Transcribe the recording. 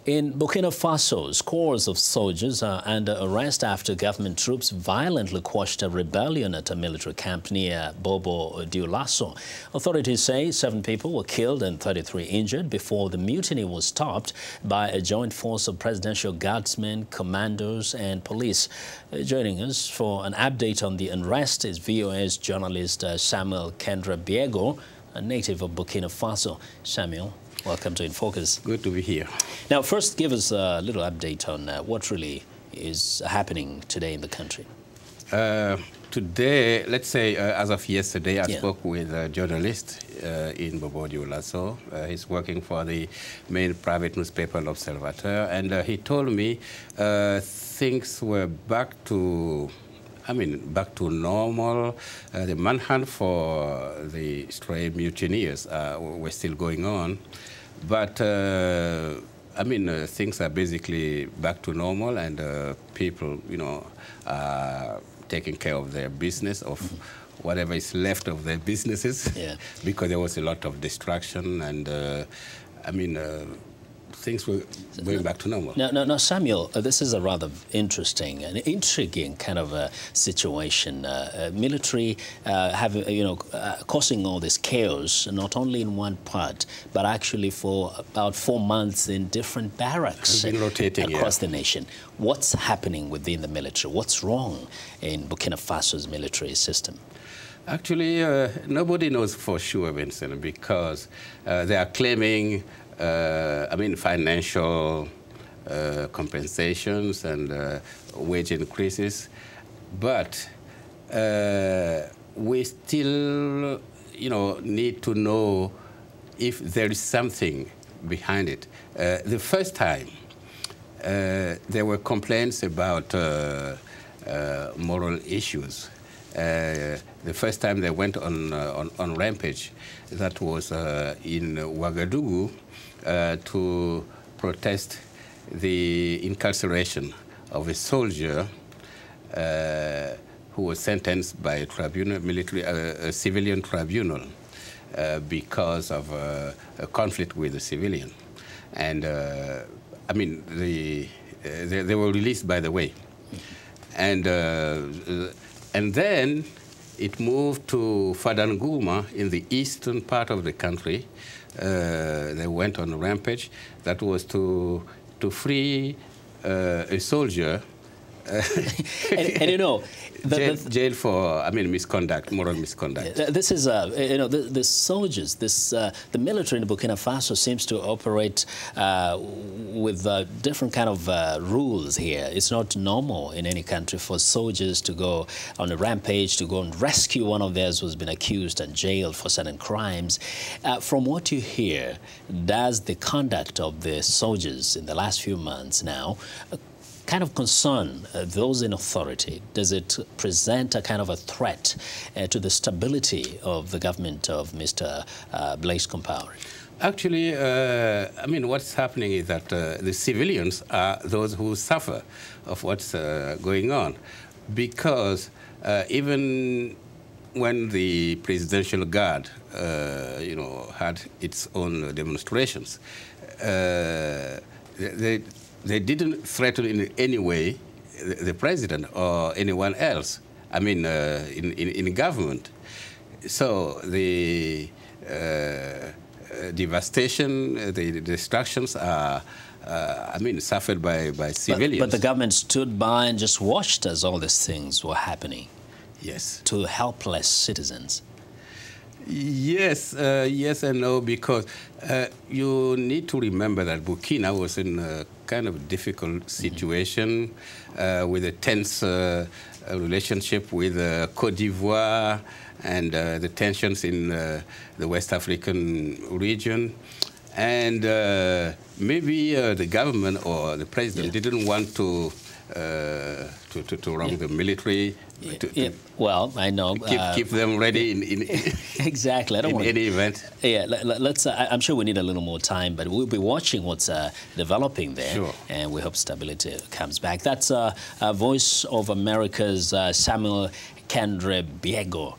In Burkina Faso, scores of soldiers are under arrest after government troops violently quashed a rebellion at a military camp near Bobo-Dioulasso. Authorities say 7 people were killed and 33 injured before the mutiny was stopped by a joint force of presidential guardsmen, commandos and police. Joining us for an update on the unrest is VOA's journalist Samuel Kiendrebeogo, a native of Burkina Faso. Samuel, welcome to In Focus. Good to be here. Now, first, give us a little update on what really is happening today in the country. Today, let's say, as of yesterday, I spoke with a journalist in Bobo-Dioulasso. He's working for the main private newspaper, L'Observateur, and he told me things were back to normal. The manhunt for the stray mutineers were still going on. But, things are basically back to normal, and people, are taking care of their business, of whatever is left of their businesses, because there was a lot of distraction, and, things were going back to normal. Now, Samuel, this is a rather interesting and intriguing kind of a situation. Military causing all this chaos, not only in one part, but actually for about 4 months in different barracks across the nation. What's happening within the military? What's wrong in Burkina Faso's military system? Actually, nobody knows for sure, Vincent, because they are claiming financial compensations and wage increases, but we still, need to know if there is something behind it. The first time, there were complaints about moral issues. The first time they went on rampage, that was in Ouagadougou, to protest the incarceration of a soldier who was sentenced by a tribunal, a civilian tribunal, because of a conflict with a civilian. And they were released, by the way. And then it moved to Fadanguma in the eastern part of the country. They went on a rampage. That was to free a soldier. Jail for misconduct, moral misconduct. This is the soldiers. The military in Burkina Faso seems to operate with different kind of rules here. It's not normal in any country for soldiers to go on a rampage, to go and rescue one of theirs who's been accused and jailed for certain crimes. From what you hear, does the conduct of the soldiers in the last few months now kind of concern those in authority? Does it present a kind of a threat to the stability of the government of Mr. Blaise Compaoré? Actually, what's happening is that the civilians are those who suffer of what's going on, because even when the presidential guard, had its own demonstrations, they didn't threaten in any way the president or anyone else, in government. So the devastation, the destructions are, suffered by civilians. But the government stood by and just watched as all these things were happening. Yes. To helpless citizens. Yes, yes and no, because you need to remember that Burkina was in a kind of difficult situation with a tense relationship with Côte d'Ivoire and the tensions in the West African region. And maybe the government or the president didn't want to wrong the military. Well, I know. Keep them ready in exactly. I don't want any event. Yeah, let's. I'm sure we need a little more time, but we'll be watching what's developing there, and we hope stability comes back. That's Voice of America's Samuel Kiendrebeogo.